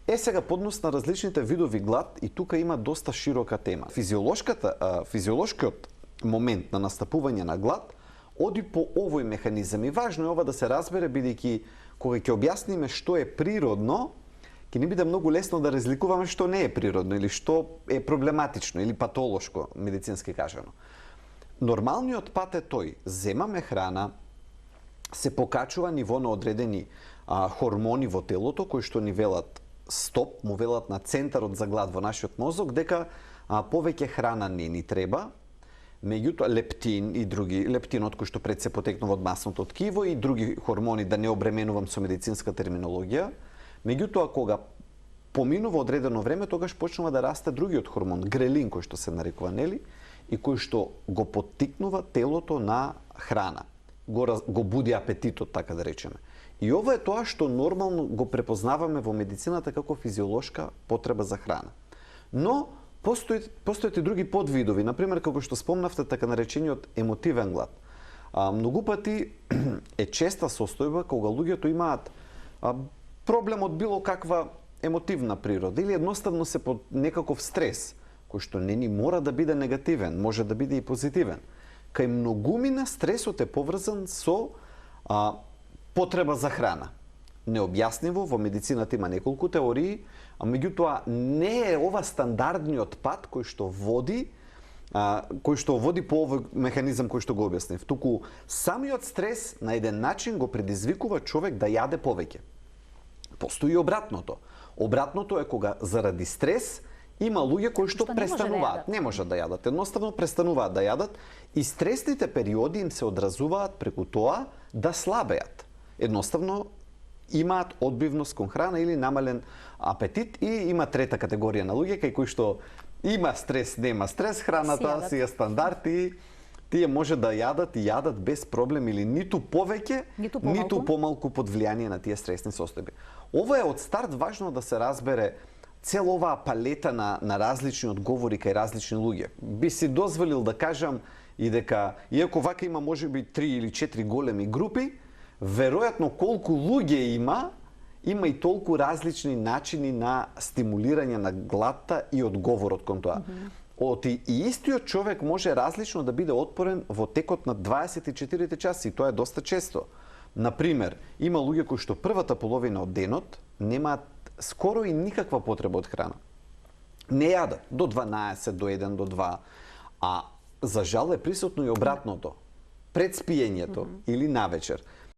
Сега поднос на различните видови глад и тука има доста широка тема. Физиолошкиот момент на настапување на глад оди по овој механизам и важно е ова да се разбере, бидејќи кога ќе објасниме што е природно, ќе ни биде многу лесно да разликуваме што не е природно или што е проблематично или патолошко, медицински кажано. Нормалниот пат е тој: земаме храна, се покачува ниво на одредени хормони во телото кои што ни велат стоп, му велат на центарот за глад во нашиот мозок дека повеќе храна не ни треба. Меѓутоа лептин и други, лептинот кој што пред се потекнува од масното ткиво и други хормони, да не обременувам со медицинска терминологија. Меѓутоа кога поминува одредено време, тогаш почнува да расте другиот хормон, грелин, кој што се нарекува, нели, и кој што го поттикнува телото на храна. Го буди апетитот, така да речеме. И ова е тоа што нормално го препознаваме во медицината како физиолошка потреба за храна. Но постојат и други подвидови, например како што спомнавте, така наречениот емотивен глад. Многу пати е честа состојба кога луѓето имаат проблем од било каква емотивна природа или едноставно се под некаков стрес, кој што не ни мора да биде негативен, може да биде и позитивен. Кај многумина стресот е поврзан со потреба за храна. Необјасниво, во медицината има неколку теории, меѓутоа не е ова стандардниот пат кој што води по овој механизам кој што го објаснив. Туку самиот стрес на еден начин го предизвикува човек да јаде повеќе. Постои и обратното. Обратното е кога заради стрес има луѓе кои што престануваат, не можат да јадат, едноставно престануваат да јадат и стресните периоди им се одразуваат преку тоа да слабеат. Едноставно имаат одбивност кон храна или намален апетит и има трета категорија на луѓе кај кои што има стрес, нема стрес, храната си е стандард и тие може да јадат и јадат без проблем или ниту повеќе, ниту помалку под влијание на тие стресни состојби. Ова е од старт важно да се разбере цела оваа палета на различни одговори кај различни луѓе. Би си дозволил да кажам и дека, иако вака има можеби 3 или 4 големи групи, веројатно колку луѓе има и толку различни начини на стимулирање на гладта и одговорот кон тоа. И истиот човек може различно да биде отпорен во текот на 24 часи, тоа е доста често. Например, има луѓе кои што првата половина од денот немаат скоро и никаква потреба од храна. Не јадат до 12, до 1, до 2, а за жал е присутно и обратното. Пред спиењето или навечер